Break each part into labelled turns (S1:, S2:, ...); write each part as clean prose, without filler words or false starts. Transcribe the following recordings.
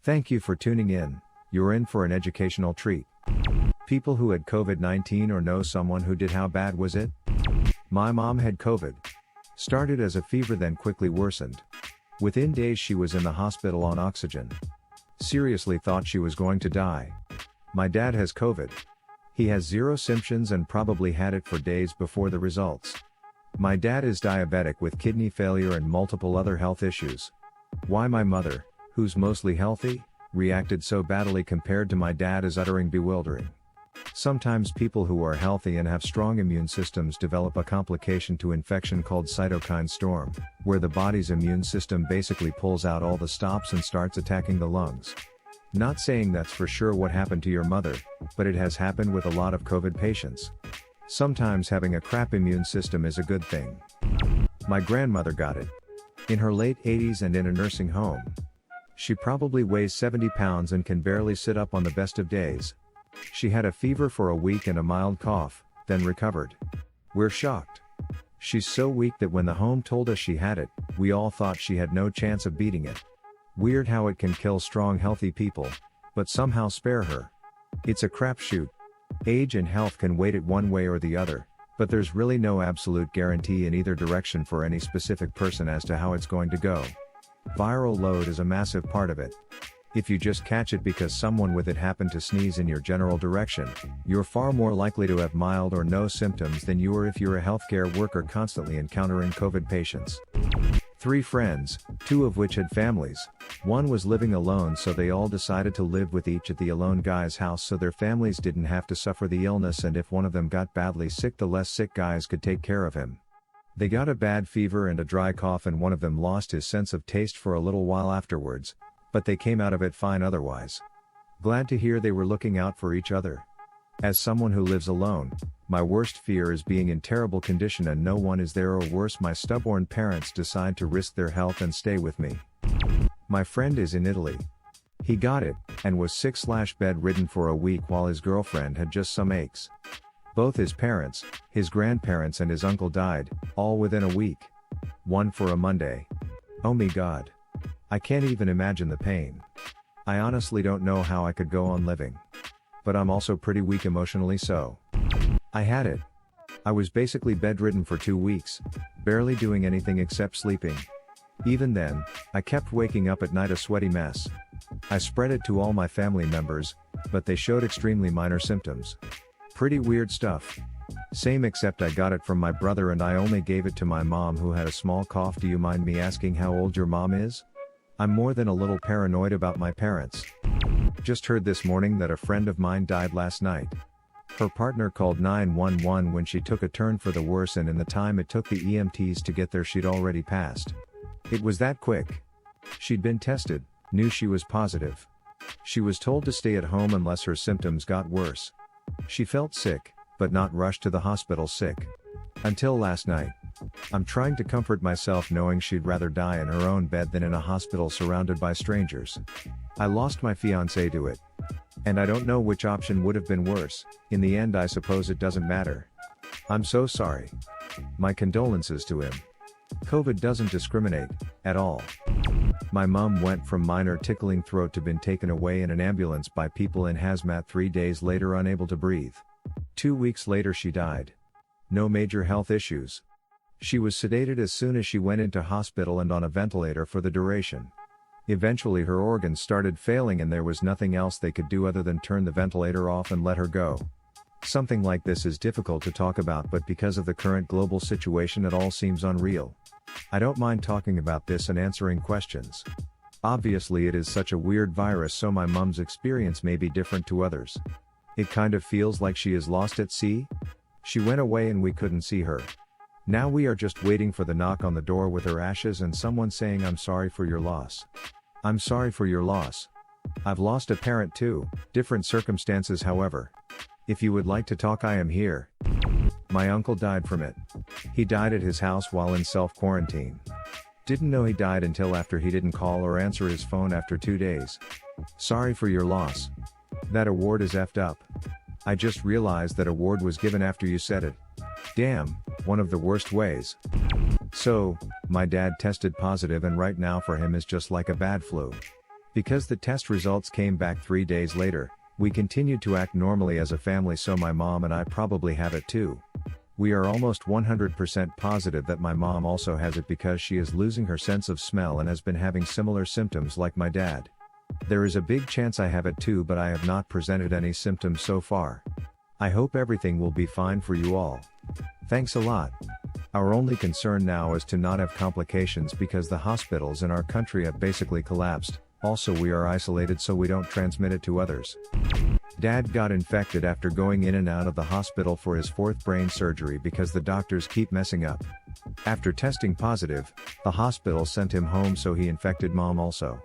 S1: Thank you for tuning in. You're in for an educational treat. People who had COVID-19 or know someone who did. How bad was it? My mom had COVID. Started as a fever, then quickly worsened. Within days she was in the hospital on oxygen. Seriously thought she was going to die. My dad has COVID. He has zero symptoms and probably had it for days before the results. My dad is diabetic with kidney failure and multiple other health issues. Why my mother, who's mostly healthy, reacted so badly compared to my dad is uttering bewildering. Sometimes people who are healthy and have strong immune systems develop a complication to infection called cytokine storm, where the body's immune system basically pulls out all the stops and starts attacking the lungs. Not saying that's for sure what happened to your mother, but it has happened with a lot of COVID patients. Sometimes having a crap immune system is a good thing. My grandmother got it. In her late 80s and in a nursing home. She probably weighs 70 pounds and can barely sit up on the best of days. She had a fever for a week and a mild cough, then recovered. We're shocked. She's so weak that when the home told us she had it, we all thought she had no chance of beating it. Weird how it can kill strong healthy people, but somehow spare her. It's a crapshoot. Age and health can weight it one way or the other, but there's really no absolute guarantee in either direction for any specific person as to how it's going to go. Viral load is a massive part of it. If you just catch it because someone with it happened to sneeze in your general direction, you're far more likely to have mild or no symptoms than you are if you're a healthcare worker constantly encountering COVID patients. 3 friends, 2 of which had families. One was living alone, so they all decided to live with each at the alone guy's house so their families didn't have to suffer the illness, and if one of them got badly sick, the less sick guys could take care of him. They got a bad fever and a dry cough, and one of them lost his sense of taste for a little while afterwards, but they came out of it fine otherwise. Glad to hear they were looking out for each other. As someone who lives alone, my worst fear is being in terrible condition and no one is there, or worse, my stubborn parents decide to risk their health and stay with me. My friend is in Italy. He got it, and was sick/bedridden for a week while his girlfriend had just some aches. Both his parents, his grandparents and his uncle died, all within a week. One for a Monday. Oh my God. I can't even imagine the pain. I honestly don't know how I could go on living. But I'm also pretty weak emotionally, so. I had it. I was basically bedridden for 2 weeks, barely doing anything except sleeping. Even then, I kept waking up at night a sweaty mess. I spread it to all my family members, but they showed extremely minor symptoms. Pretty weird stuff. Same, except I got it from my brother and I only gave it to my mom, who had a small cough. Do you mind me asking how old your mom is? I'm more than a little paranoid about my parents. Just heard this morning that a friend of mine died last night. Her partner called 911 when she took a turn for the worse, and in the time it took the EMTs to get there she'd already passed. It was that quick. She'd been tested, knew she was positive. She was told to stay at home unless her symptoms got worse. She felt sick, but not rushed to the hospital sick. Until last night. I'm trying to comfort myself knowing she'd rather die in her own bed than in a hospital surrounded by strangers. I lost my fiancé to it. And I don't know which option would have been worse. In the end, I suppose it doesn't matter. I'm so sorry. My condolences to him. COVID doesn't discriminate, at all. My mom went from minor tickling throat to been taken away in an ambulance by people in hazmat 3 days later, unable to breathe. 2 weeks later she died. No major health issues. She was sedated as soon as she went into hospital and on a ventilator for the duration. Eventually her organs started failing and there was nothing else they could do other than turn the ventilator off and let her go. Something like this is difficult to talk about, but because of the current global situation it all seems unreal. I don't mind talking about this and answering questions. Obviously it is such a weird virus, so my mom's experience may be different to others. It kind of feels like she is lost at sea. She went away and we couldn't see her. Now we are just waiting for the knock on the door with her ashes and someone saying, "I'm sorry for your loss." I'm sorry for your loss. I've lost a parent too, different circumstances however. If you would like to talk, I am here. My uncle died from it. He died at his house while in self-quarantine. Didn't know he died until after he didn't call or answer his phone after 2 days. Sorry for your loss. That award is effed up. I just realized that award was given after you said it. Damn, one of the worst ways. So, my dad tested positive and right now for him is just like a bad flu. Because the test results came back 3 days later, we continued to act normally as a family, so my mom and I probably have it too. We are almost 100% positive that my mom also has it because she is losing her sense of smell and has been having similar symptoms like my dad. There is a big chance I have it too, but I have not presented any symptoms so far. I hope everything will be fine for you all. Thanks a lot. Our only concern now is to not have complications because the hospitals in our country have basically collapsed. Also, we are isolated so we don't transmit it to others. Dad got infected after going in and out of the hospital for his 4th brain surgery because the doctors keep messing up. After testing positive, the hospital sent him home, so he infected mom also.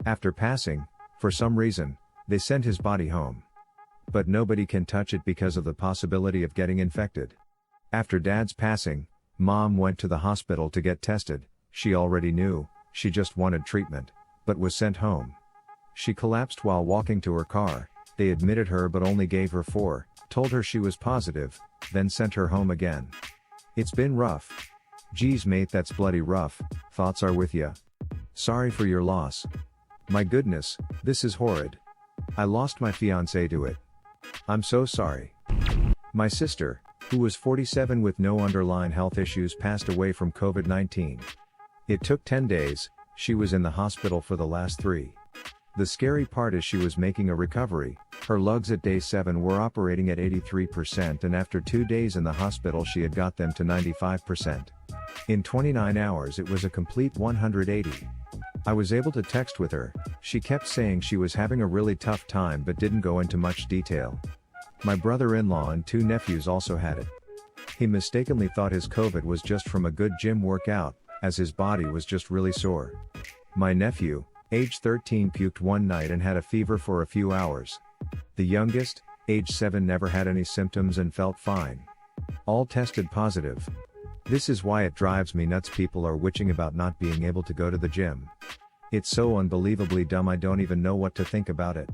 S1: After passing, for some reason, they sent his body home. But nobody can touch it because of the possibility of getting infected. After Dad's passing, Mom went to the hospital to get tested. She already knew, she just wanted treatment, but was sent home. She collapsed while walking to her car. They admitted her but only gave her 4, told her she was positive, then sent her home again. It's been rough. Geez mate, that's bloody rough. Thoughts are with ya. Sorry for your loss. My goodness, this is horrid. I lost my fiancé to it. I'm so sorry. My sister, who was 47 with no underlying health issues, passed away from COVID-19. It took 10 days, she was in the hospital for the last 3. The scary part is she was making a recovery. Her lungs at day 7 were operating at 83%, and after 2 days in the hospital she had got them to 95%. In 29 hours it was a complete 180. I was able to text with her. She kept saying she was having a really tough time but didn't go into much detail. My brother-in-law and 2 nephews also had it. He mistakenly thought his COVID was just from a good gym workout, as his body was just really sore. My nephew, age 13, puked one night and had a fever for a few hours. The youngest, age 7, never had any symptoms and felt fine. All tested positive. This is why it drives me nuts people are witching about not being able to go to the gym. It's so unbelievably dumb, I don't even know what to think about it.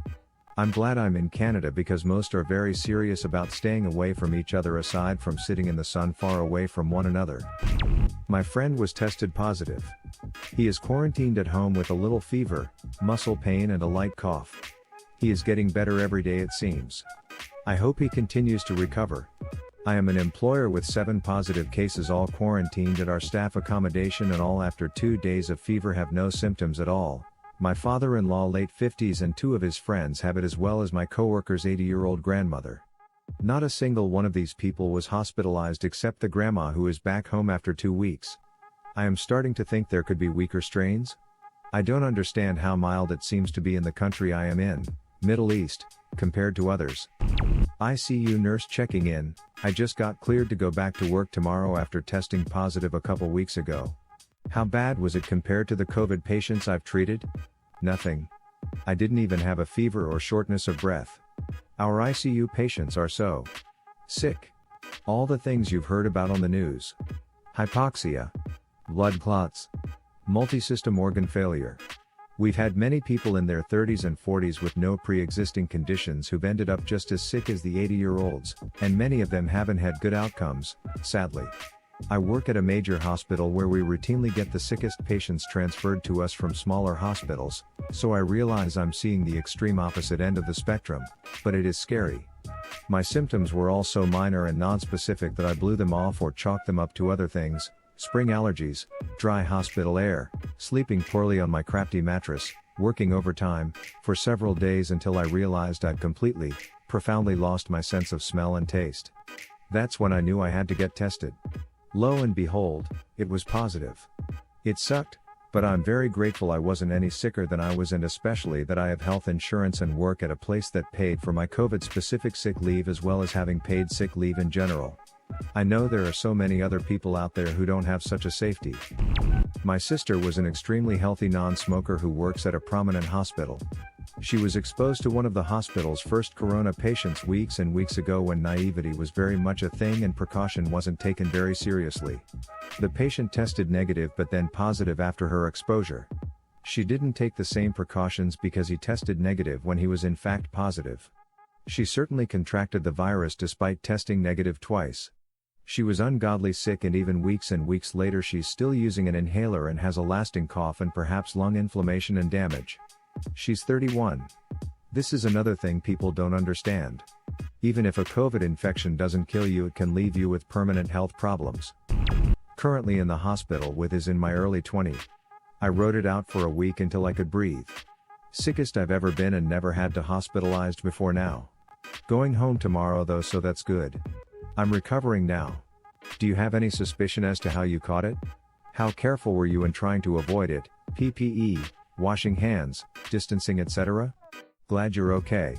S1: I'm glad I'm in Canada because most are very serious about staying away from each other aside from sitting in the sun far away from one another. My friend was tested positive. He is quarantined at home with a little fever, muscle pain and a light cough. He is getting better every day it seems. I hope he continues to recover. I am an employer with 7 positive cases, all quarantined at our staff accommodation, and all after 2 days of fever have no symptoms at all. My father-in-law, late 50s, and 2 of his friends have it, as well as my coworker's 80-year-old grandmother. Not a single one of these people was hospitalized except the grandma, who is back home after 2 weeks. I am starting to think there could be weaker strains. I don't understand how mild it seems to be in the country I am in, Middle East, compared to others. ICU nurse checking in. I just got cleared to go back to work tomorrow after testing positive a couple weeks ago. How bad was it compared to the COVID patients I've treated? Nothing. I didn't even have a fever or shortness of breath. Our ICU patients are so sick. All the things you've heard about on the news. Hypoxia, blood clots, multisystem organ failure. We've had many people in their 30s and 40s with no pre-existing conditions who've ended up just as sick as the 80-year-olds, and many of them haven't had good outcomes, sadly. I work at a major hospital where we routinely get the sickest patients transferred to us from smaller hospitals, so I realize I'm seeing the extreme opposite end of the spectrum, but it is scary. My symptoms were all so minor and non-specific that I blew them off or chalked them up to other things: spring allergies, dry hospital air, sleeping poorly on my crappy mattress, working overtime, for several days until I realized I'd completely, profoundly lost my sense of smell and taste. That's when I knew I had to get tested. Lo and behold, it was positive. It sucked, but I'm very grateful I wasn't any sicker than I was, and especially that I have health insurance and work at a place that paid for my COVID-specific sick leave as well as having paid sick leave in general. I know there are so many other people out there who don't have such a safety. My sister was an extremely healthy non-smoker who works at a prominent hospital. She was exposed to one of the hospital's first corona patients weeks and weeks ago when naivety was very much a thing and precaution wasn't taken very seriously. The patient tested negative but then positive after her exposure. She didn't take the same precautions because he tested negative when he was in fact positive. She certainly contracted the virus despite testing negative twice. She was ungodly sick, and even weeks and weeks later she's still using an inhaler and has a lasting cough and perhaps lung inflammation and damage. She's 31. This is another thing people don't understand. Even if a COVID infection doesn't kill you, it can leave you with permanent health problems. Currently in the hospital with is in my early 20s. I wrote it out for a week until I could breathe. Sickest I've ever been and never had to hospitalized before now. Going home tomorrow though, so that's good. I'm recovering now. Do you have any suspicion as to how you caught it? How careful were you in trying to avoid it, PPE, washing hands, distancing etc.? Glad you're okay.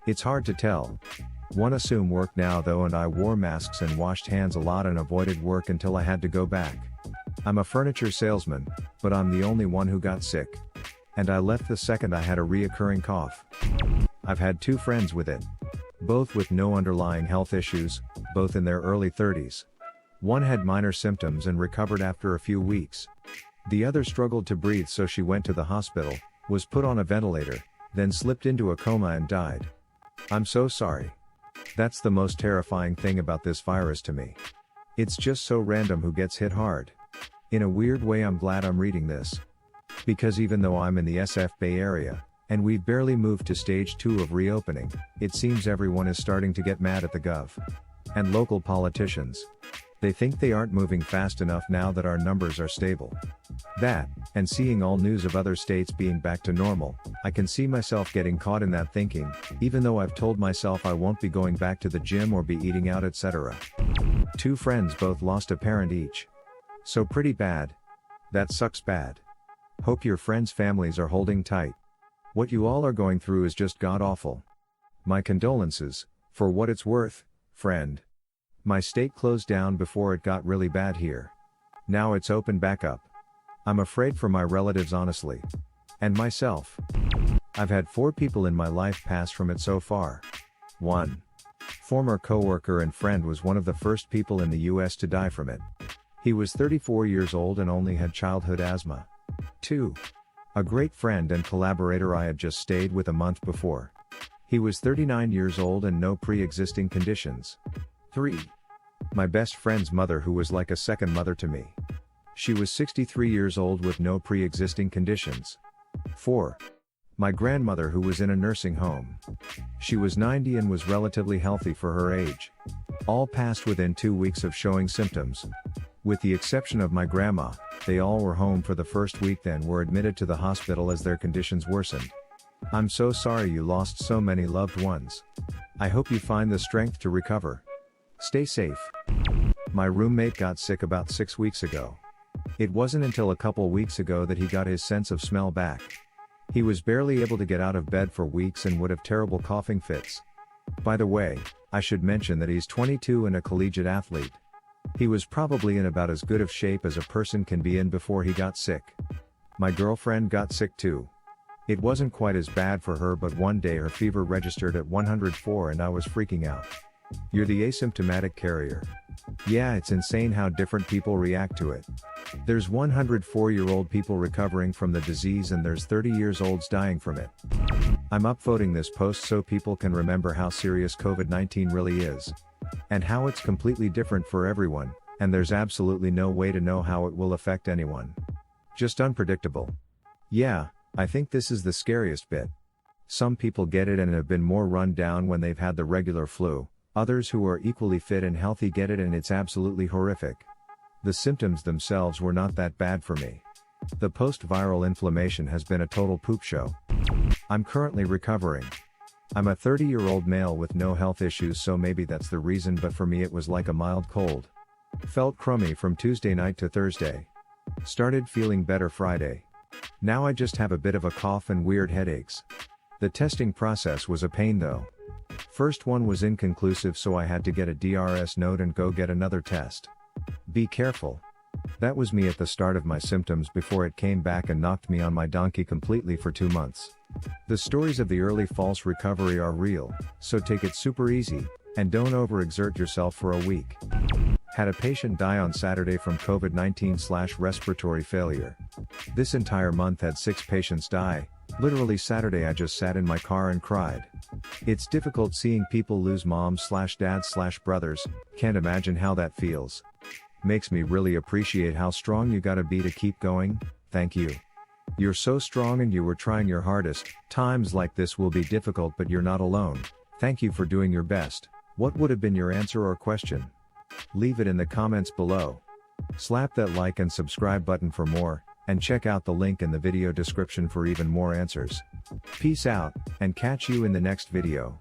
S1: It's hard to tell. One assume work now though, and I wore masks and washed hands a lot and avoided work until I had to go back. I'm a furniture salesman, but I'm the only one who got sick. And I left the second I had a reoccurring cough. I've had 2 friends with it. Both with no underlying health issues, both in their early 30s. One had minor symptoms and recovered after a few weeks. The other struggled to breathe, so she went to the hospital, was put on a ventilator, then slipped into a coma and died. I'm so sorry. That's the most terrifying thing about this virus to me. It's just so random who gets hit hard. In a weird way, I'm glad I'm reading this. Because even though I'm in the SF Bay Area, and we've barely moved to stage 2 of reopening, it seems everyone is starting to get mad at the gov. And local politicians. They think they aren't moving fast enough now that our numbers are stable. That, and seeing all news of other states being back to normal, I can see myself getting caught in that thinking, even though I've told myself I won't be going back to the gym or be eating out etc. 2 friends both lost a parent each. So pretty bad. That sucks bad. Hope your friends' families are holding tight. What you all are going through is just god-awful. My condolences, for what it's worth, friend. My state closed down before it got really bad here. Now it's open back up. I'm afraid for my relatives honestly. And myself. I've had 4 people in my life pass from it so far. 1. Former coworker and friend was one of the first people in the US to die from it. He was 34 years old and only had childhood asthma. 2. A great friend and collaborator I had just stayed with a month before. He was 39 years old and no pre-existing conditions. 3. My best friend's mother, who was like a second mother to me. She was 63 years old with no pre-existing conditions. 4. My grandmother, who was in a nursing home. She was 90 and was relatively healthy for her age. All passed within 2 weeks of showing symptoms. With the exception of my grandma, they all were home for the first week, then were admitted to the hospital as their conditions worsened. I'm so sorry you lost so many loved ones. I hope you find the strength to recover. Stay safe. My roommate got sick about 6 weeks ago. It wasn't until a couple weeks ago that he got his sense of smell back. He was barely able to get out of bed for weeks and would have terrible coughing fits. By the way, I should mention that he's 22 and a collegiate athlete. He was probably in about as good of shape as a person can be in before he got sick. My girlfriend got sick too. It wasn't quite as bad for her, but one day her fever registered at 104 and I was freaking out. You're the asymptomatic carrier. Yeah, it's insane how different people react to it. There's 104-year-old people recovering from the disease and there's 30-year-olds dying from it. I'm upvoting this post so people can remember how serious COVID-19 really is. And how it's completely different for everyone, and there's absolutely no way to know how it will affect anyone. Just unpredictable. Yeah, I think this is the scariest bit. Some people get it and have been more run down when they've had the regular flu. Others who are equally fit and healthy get it and it's absolutely horrific. The symptoms themselves were not that bad for me. The post-viral inflammation has been a total poop show. I'm currently recovering. I'm a 30-year-old male with no health issues, so maybe that's the reason, but for me it was like a mild cold. Felt crummy from Tuesday night to Thursday. Started feeling better Friday. Now I just have a bit of a cough and weird headaches. The testing process was a pain though. First one was inconclusive, so I had to get a DRS note and go get another test. Be careful. That was me at the start of my symptoms before it came back and knocked me on my donkey completely for 2 months. The stories of the early false recovery are real, so take it super easy, and don't overexert yourself for a week. Had a patient die on Saturday from COVID-19/respiratory failure. This entire month had 6 patients die. Literally Saturday I just sat in my car and cried. It's difficult seeing people lose moms/dads/brothers, can't imagine how that feels. Makes me really appreciate how strong you gotta be to keep going, thank you. You're so strong and you were trying your hardest. Times like this will be difficult, but you're not alone. Thank you for doing your best. What would have been your answer or question? Leave it in the comments below. Slap that like and subscribe button for more, and check out the link in the video description for even more answers. Peace out, and catch you in the next video.